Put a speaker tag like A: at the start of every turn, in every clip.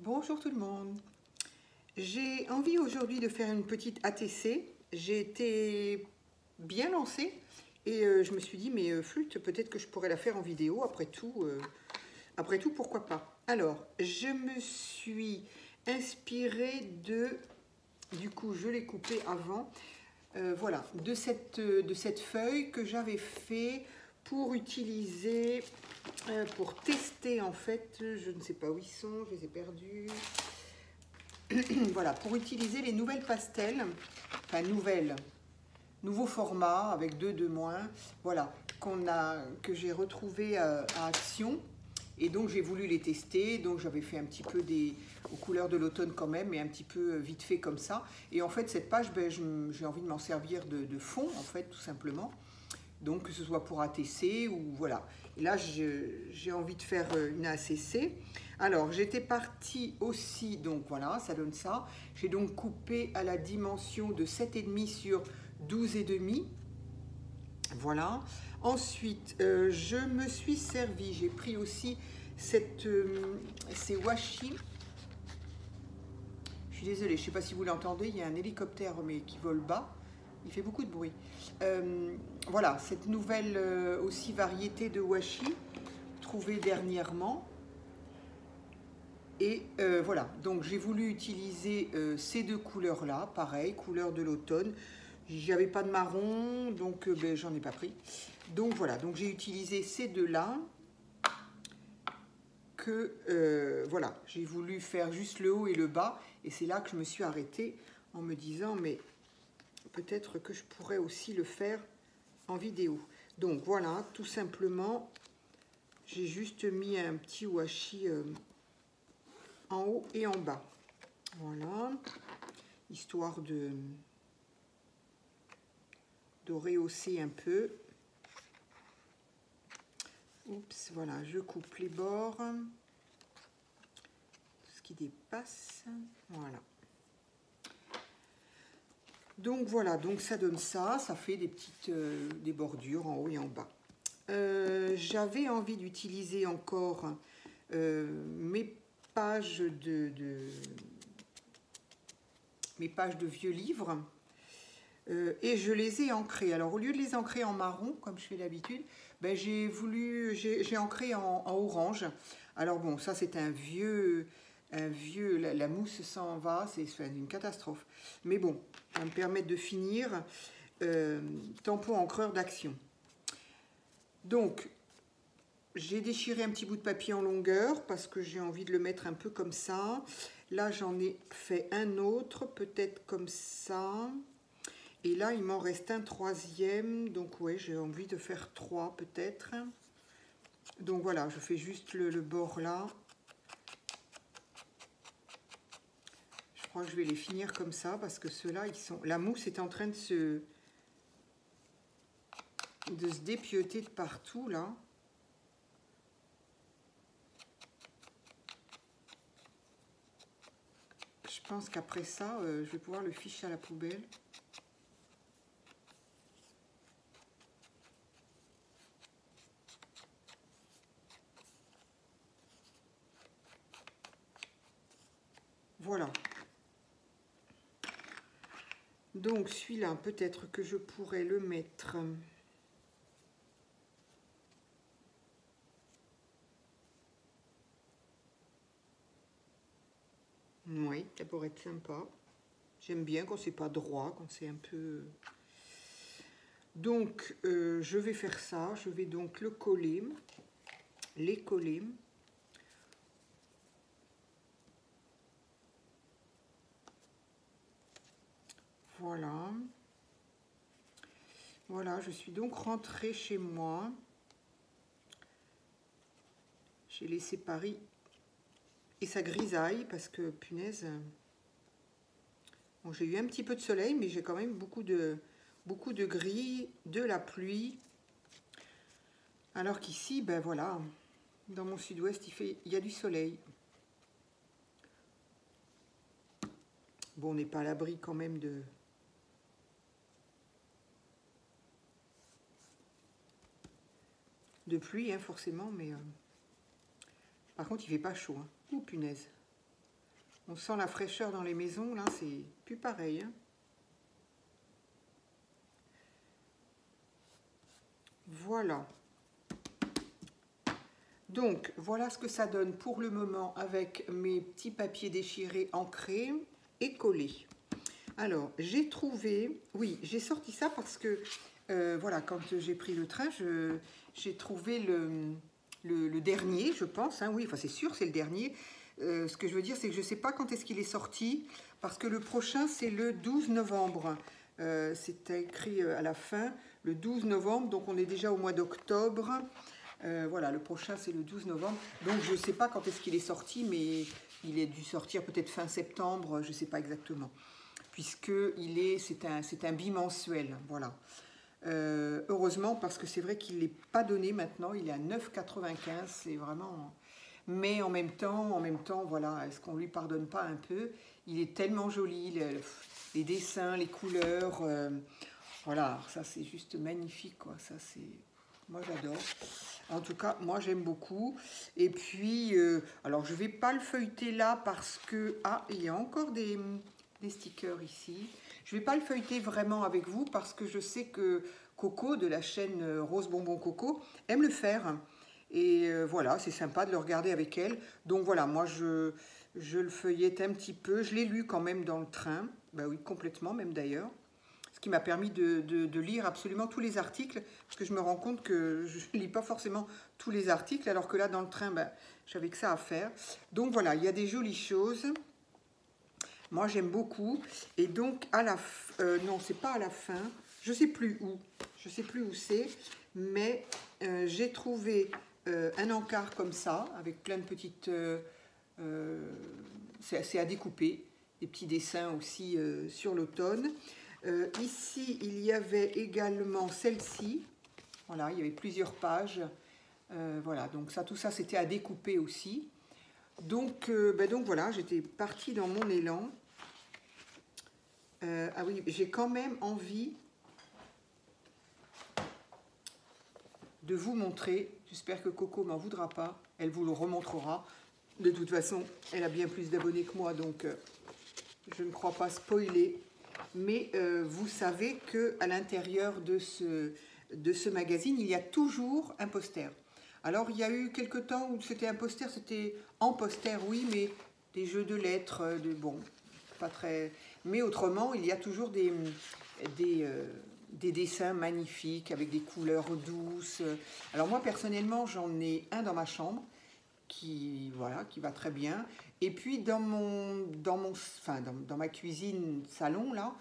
A: Bonjour tout le monde. J'ai envie aujourd'hui de faire une petite ATC. J'ai été bien lancée et je me suis dit mais flûte, peut-être que je pourrais la faire en vidéo. Après tout, pourquoi pas. Alors, je me suis inspirée du coup, je l'ai coupé avant. Voilà, de cette feuille que j'avais fait pour utiliser, pour tester en fait, je ne sais pas où ils sont, je les ai perdus. Voilà, pour utiliser les nouvelles pastels, enfin nouveau format avec deux de moins, voilà, que j'ai retrouvé à Action. Et donc j'ai voulu les tester, donc j'avais fait un petit peu aux couleurs de l'automne quand même, mais un petit peu vite fait comme ça. Et en fait cette page, j'ai envie de m'en servir de fond en fait, tout simplement. Donc que ce soit pour ATC ou voilà. Et là j'ai envie de faire une ACC. Alors j'étais partie aussi, donc voilà, ça donne ça. J'ai donc coupé à la dimension de 7,5 sur 12,5. Voilà. Ensuite, je me suis servi, j'ai pris aussi ces washi. Je suis désolée, je ne sais pas si vous l'entendez, il y a un hélicoptère mais qui vole bas. Il fait beaucoup de bruit. Voilà, cette nouvelle aussi variété de washi trouvée dernièrement. Et voilà, donc j'ai voulu utiliser ces deux couleurs-là, pareil, couleur de l'automne. J'avais pas de marron, donc j'en ai pas pris. Donc voilà, donc j'ai utilisé ces deux-là. Voilà, j'ai voulu faire juste le haut et le bas. Et c'est là que je me suis arrêtée en me disant, mais peut-être que je pourrais aussi le faire en vidéo. Donc voilà, tout simplement, j'ai juste mis un petit washi en haut et en bas. Voilà, histoire de rehausser un peu. Oups, voilà, je coupe les bords, ce qui dépasse, voilà. Donc voilà, donc ça donne ça, ça fait des bordures en haut et en bas. J'avais envie d'utiliser encore mes pages de vieux livres. Et je les ai ancrés. Alors au lieu de les ancrer en marron, comme je fais d'habitude, j'ai ancré en orange. Alors bon, ça c'est un vieux, la mousse s'en va, c'est une catastrophe. Mais bon, ça va me permettre de finir. Tampon encreur d'Action. Donc, j'ai déchiré un petit bout de papier en longueur parce que j'ai envie de le mettre un peu comme ça. Là, j'en ai fait un autre, peut-être comme ça. Et là, il m'en reste un troisième. Donc, ouais, j'ai envie de faire 3 peut-être. Donc, voilà, je fais juste le bord là. Je crois que je vais les finir comme ça parce que ceux-là, la mousse est en train de se dépioter de partout, là. Je pense qu'après ça, je vais pouvoir le ficher à la poubelle. Voilà. Donc celui-là, peut-être que je pourrais le mettre. Oui, ça pourrait être sympa. J'aime bien quand c'est pas droit, quand c'est un peu... Donc, je vais faire ça. Je vais donc les coller. Voilà. Voilà, je suis donc rentrée chez moi. J'ai laissé Paris et ça grisaille parce que, punaise... Bon, j'ai eu un petit peu de soleil, mais j'ai quand même beaucoup de gris, de la pluie. Alors qu'ici, ben voilà, dans mon sud-ouest, il y a du soleil. Bon, on n'est pas à l'abri quand même de pluie, hein, forcément, mais par contre, il fait pas chaud. Hein. Ouh, punaise. On sent la fraîcheur dans les maisons, là, c'est plus pareil. Hein. Voilà. Donc, voilà ce que ça donne pour le moment avec mes petits papiers déchirés ancrés et collés. Alors, j'ai trouvé... Oui, j'ai sorti ça parce que, voilà, quand j'ai pris le train, j'ai trouvé le dernier, je pense. Hein, oui, enfin, c'est sûr, c'est le dernier. Ce que je veux dire, c'est que je ne sais pas quand est-ce qu'il est sorti, parce que le prochain, c'est le 12 novembre. C'est écrit à la fin, le 12 novembre, donc on est déjà au mois d'octobre. Voilà, le prochain, c'est le 12 novembre. Donc, je ne sais pas quand est-ce qu'il est sorti, mais il est dû sortir peut-être fin septembre, je ne sais pas exactement. Puisque c'est un bimensuel, voilà. Heureusement, parce que c'est vrai qu'il n'est pas donné maintenant, il est à 9,95, c'est vraiment... Mais en même temps, voilà, est-ce qu'on ne lui pardonne pas un peu? Il est tellement joli, les dessins, les couleurs, voilà, ça c'est juste magnifique, quoi, ça c'est... Moi j'adore. En tout cas, moi j'aime beaucoup. Et puis, alors je ne vais pas le feuilleter là parce que... Ah, il y a encore des stickers ici. Je ne vais pas le feuilleter vraiment avec vous parce que je sais que Coco, de la chaîne Rose Bonbon Coco, aime le faire. Et voilà, c'est sympa de le regarder avec elle. Donc voilà, moi je le feuillette un petit peu. Je l'ai lu quand même dans le train. Bah oui, complètement même d'ailleurs. Ce qui m'a permis de lire absolument tous les articles. Parce que je me rends compte que je ne lis pas forcément tous les articles. Alors que là, dans le train, bah, j'avais que ça à faire. Donc voilà, il y a des jolies choses. Moi, j'aime beaucoup. Et donc, à la non, c'est pas à la fin. Je sais plus où. Je sais plus où c'est. Mais j'ai trouvé un encart comme ça, avec plein de petites... c'est à découper. Des petits dessins aussi sur l'automne. Ici, il y avait également celle-ci. Voilà, il y avait plusieurs pages. Voilà, donc ça, tout ça, c'était à découper aussi. Donc voilà, j'étais partie dans mon élan. Ah oui, j'ai quand même envie de vous montrer. J'espère que Coco m'en voudra pas. Elle vous le remontrera. De toute façon, elle a bien plus d'abonnés que moi, donc je ne crois pas spoiler. Mais vous savez qu'à l'intérieur de ce magazine, il y a toujours un poster. Alors, il y a eu quelque temps où c'était un poster, c'était en poster, oui, mais des jeux de lettres, bon, pas très... Mais autrement, il y a toujours des dessins magnifiques avec des couleurs douces. Alors moi, personnellement, j'en ai un dans ma chambre qui va très bien. Et puis dans ma cuisine salon là,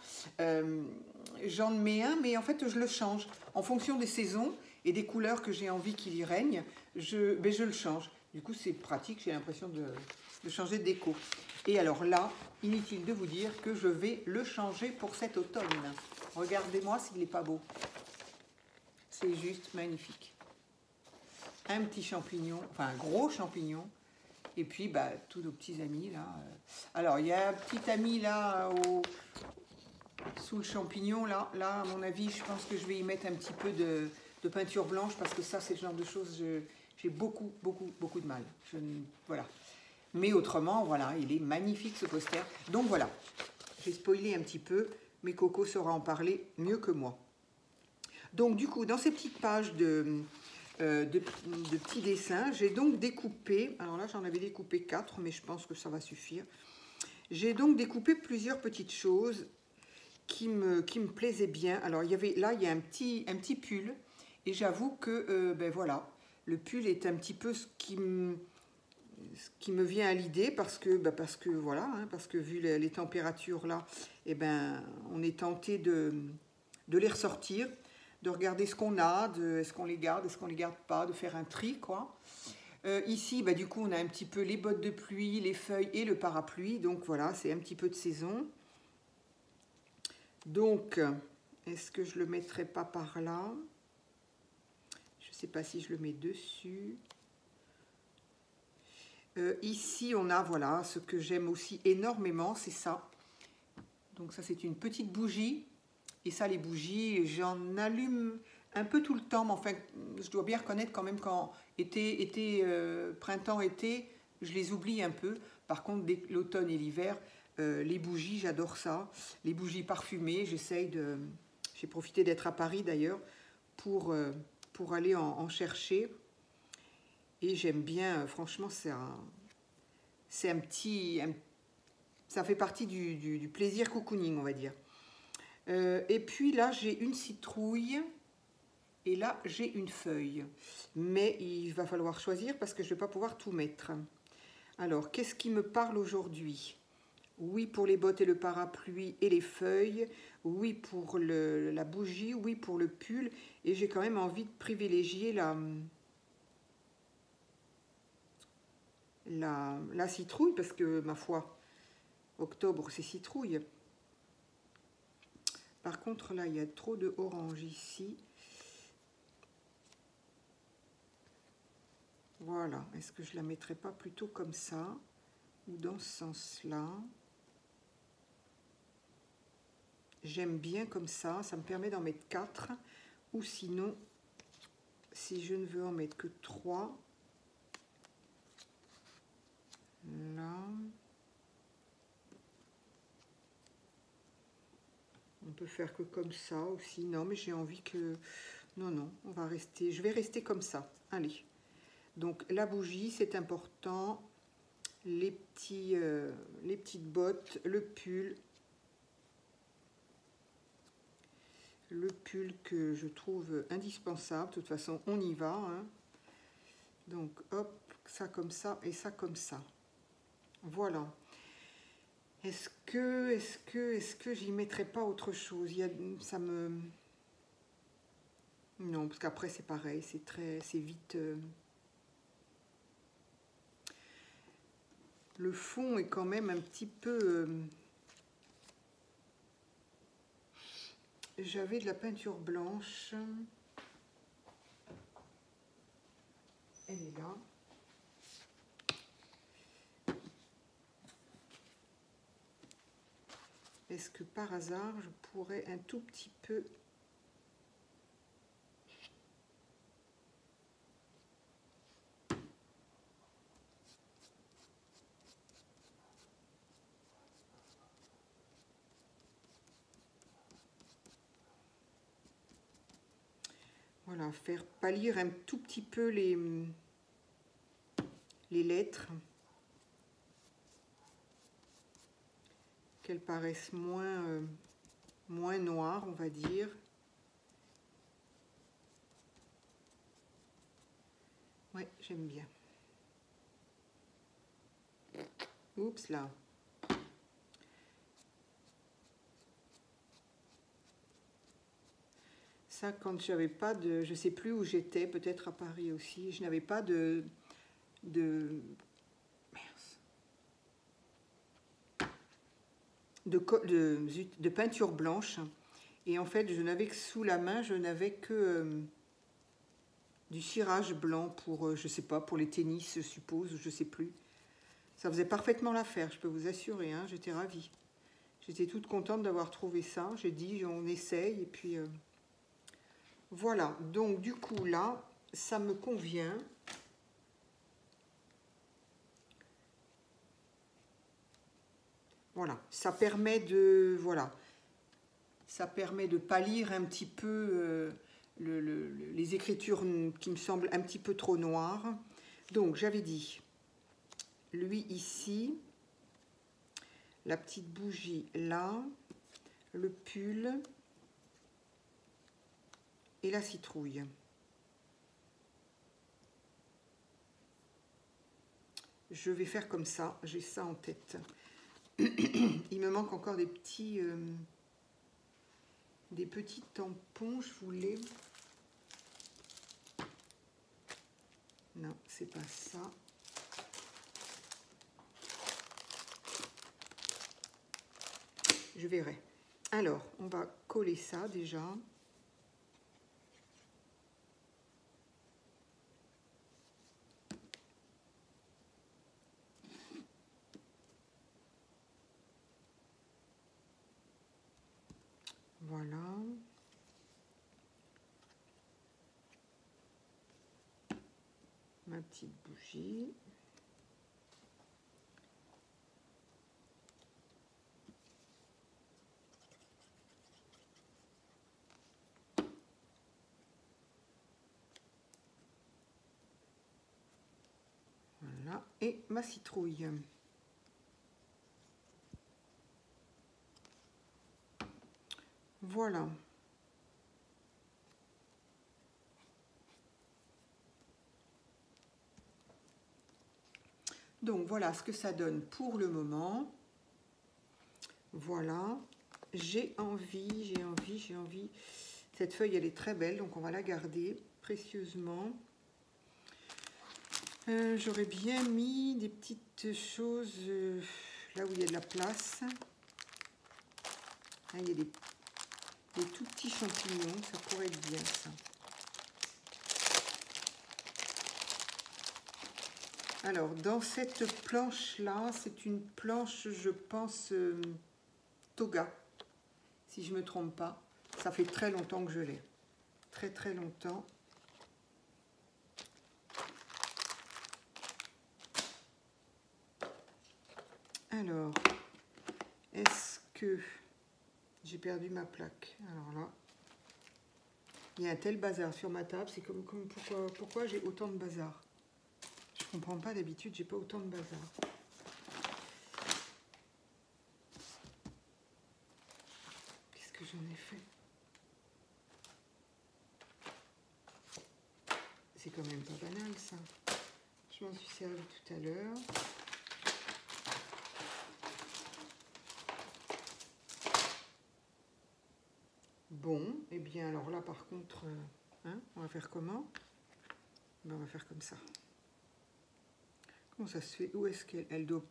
A: j'en mets un, mais en fait je le change en fonction des saisons et des couleurs que j'ai envie qu'il y règne. Je le change. Du coup c'est pratique, j'ai l'impression de changer de déco. Et alors là, inutile de vous dire que je vais le changer pour cet automne. Regardez-moi s'il n'est pas beau. C'est juste magnifique. Un petit champignon, enfin un gros champignon. Et puis, bah, tous nos petits amis, là. Alors, il y a un petit ami, là, sous le champignon, là. Là, à mon avis, je pense que je vais y mettre un petit peu de peinture blanche, parce que ça, c'est le genre de choses, j'ai beaucoup de mal. Voilà. Mais autrement, voilà, il est magnifique, ce poster. Donc, voilà. J'ai spoilé un petit peu, mais Coco saura en parler mieux que moi. Donc, du coup, dans ces petites pages de petits dessins. J'ai donc découpé, alors là j'en avais découpé 4, mais je pense que ça va suffire. J'ai donc découpé plusieurs petites choses qui me plaisaient bien. Alors il y a un petit pull, et j'avoue que ben voilà, le pull est un petit peu ce qui me vient à l'idée, parce que voilà, hein, parce que vu les températures là, et ben on est tenté de les ressortir, de regarder ce qu'on a, est-ce qu'on les garde, est-ce qu'on les garde pas, de faire un tri, quoi. Ici, bah, du coup, on a un petit peu les bottes de pluie, les feuilles et le parapluie. Donc voilà, c'est un petit peu de saison. Donc, est-ce que je le mettrai pas par là? Je ne sais pas si je le mets dessus. Ici, on a, voilà, ce que j'aime aussi énormément, c'est ça. Donc ça, c'est une petite bougie. Et ça, les bougies, j'en allume un peu tout le temps. Mais enfin, je dois bien reconnaître quand même quand printemps, été, je les oublie un peu. Par contre, dès l'automne et l'hiver, les bougies, j'adore ça. Les bougies parfumées, j'ai profité d'être à Paris d'ailleurs pour aller en chercher. Et j'aime bien, franchement, c'est un petit... ça fait partie du plaisir cocooning, on va dire. Et puis là, j'ai une citrouille. Et là, j'ai une feuille. Mais il va falloir choisir parce que je ne vais pas pouvoir tout mettre. Alors, qu'est-ce qui me parle aujourd'hui? Oui pour les bottes et le parapluie et les feuilles. Oui pour la bougie. Oui pour le pull. Et j'ai quand même envie de privilégier la citrouille parce que, ma foi, octobre, c'est citrouille. Par contre, là, il y a trop de orange ici. Voilà. Est-ce que je la mettrais pas plutôt comme ça ou dans ce sens-là? J'aime bien comme ça. Ça me permet d'en mettre 4. Ou sinon, si je ne veux en mettre que 3, là, on peut faire que comme ça aussi. Non, mais j'ai envie que... Non, on va rester... Je vais rester comme ça. Allez. Donc, la bougie, c'est important. Les petites bottes, le pull. Le pull que je trouve indispensable. De toute façon, on y va. Hein. Donc, hop, ça comme ça et ça comme ça. Voilà. Est-ce que j'y mettrais pas autre chose? Ça me... Non, parce qu'après c'est pareil, c'est vite... Le fond est quand même un petit peu... J'avais de la peinture blanche. Elle est là. Est-ce que par hasard, je pourrais un tout petit peu... Voilà, faire pâlir un tout petit peu les lettres. Qu'elles paraissent moins noires, on va dire. Ouais, j'aime bien. Oups, là. Ça, quand j'avais pas de... Je sais plus où j'étais, peut-être à Paris aussi. Je n'avais pas de peinture blanche. Et en fait, je n'avais que sous la main, je n'avais que du cirage blanc pour, je sais pas, pour les tennis, je suppose, je sais plus. Ça faisait parfaitement l'affaire, je peux vous assurer, hein, j'étais ravie. J'étais toute contente d'avoir trouvé ça. J'ai dit, on essaye, et puis... Voilà, donc du coup, là, ça me convient. Voilà, ça permet de... Voilà. Ça permet de pâlir un petit peu les écritures qui me semblent un petit peu trop noires. Donc, j'avais dit, lui ici, la petite bougie là, le pull et la citrouille. Je vais faire comme ça, j'ai ça en tête. Il me manque encore des petits tampons, je voulais... Non, c'est pas ça. Je verrai. Alors, on va coller ça déjà. Voilà. Ma petite bougie. et ma citrouille. Voilà. Donc voilà ce que ça donne pour le moment. Voilà. J'ai envie. Cette feuille, elle est très belle, donc on va la garder précieusement. J'aurais bien mis des petites choses là où il y a de la place. Là, il y a des tout petits champignons, ça pourrait être bien ça. Alors, dans cette planche-là, c'est une planche, je pense, Toga, si je ne me trompe pas. Ça fait très longtemps que je l'ai. Très, très longtemps. Alors, est-ce que j'ai perdu ma plaque? Alors là, il y a un tel bazar sur ma table. C'est comme pourquoi j'ai autant de bazar? Je comprends pas, d'habitude, j'ai pas autant de bazar. Qu'est-ce que j'en ai fait? C'est quand même pas banal, ça. Je m'en suis servi tout à l'heure. Bon, et bien alors là, par contre, on va faire comment? Ben, on va faire comme ça. Comment ça se fait? Où est-ce qu'elle doit...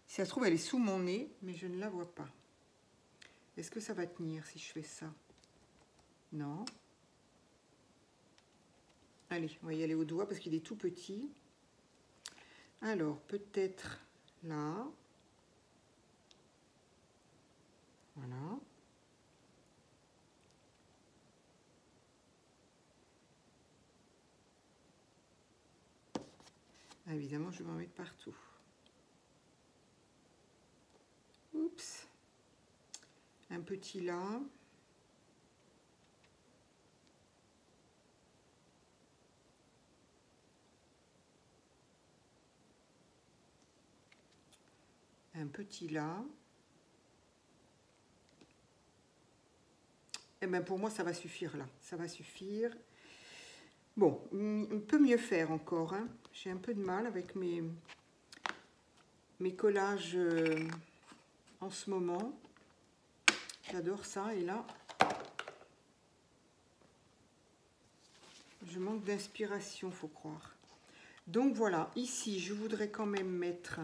A: Si ça se trouve, elle est sous mon nez, mais je ne la vois pas. Est-ce que ça va tenir si je fais ça? Non. Allez, on va y aller au doigt parce qu'il est tout petit. Alors, peut-être là. Voilà. Ah, évidemment, je vais m'en mettre partout. Oups. Un petit là. Un petit là. Et bien pour moi, ça va suffire là. Ça va suffire. Bon, on peut mieux faire encore. Hein. J'ai un peu de mal avec mes collages en ce moment. J'adore ça. Et là, je manque d'inspiration, faut croire. Donc voilà, ici, je voudrais quand même mettre,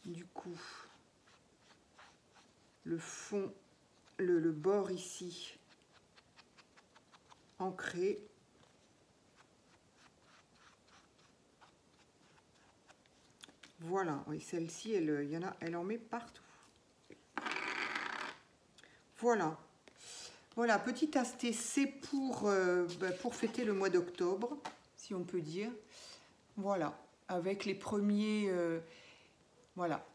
A: du coup, le fond, le bord ici, ancré. Voilà, oui, celle-ci, il y en a, elle en met partout. Voilà. Voilà, petit ASTC pour fêter le mois d'octobre, si on peut dire. Voilà, avec les premiers, voilà,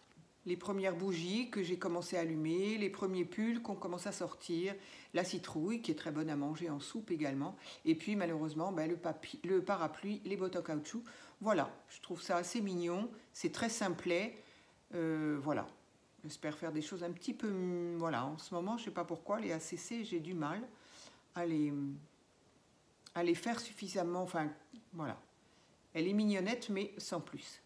A: les premières bougies que j'ai commencé à allumer, les premiers pulls qu'on commence à sortir, la citrouille qui est très bonne à manger en soupe également, et puis malheureusement le parapluie, les bottes en caoutchouc. Voilà, je trouve ça assez mignon, c'est très simplet, voilà. J'espère faire des choses un petit peu... Voilà, en ce moment, je ne sais pas pourquoi, les ACC, j'ai du mal à les faire suffisamment... Enfin, voilà. Elle est mignonnette, mais sans plus.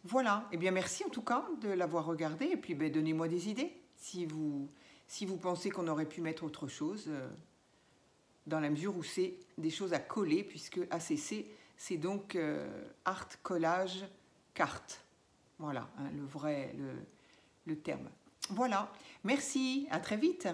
A: Voilà. Eh bien, merci en tout cas de l'avoir regardé. Et puis, donnez-moi des idées. Si vous pensez qu'on aurait pu mettre autre chose, dans la mesure où c'est des choses à coller, puisque ACC, c'est donc Art Collage Carte. Voilà, hein, le terme. Voilà, merci, à très vite.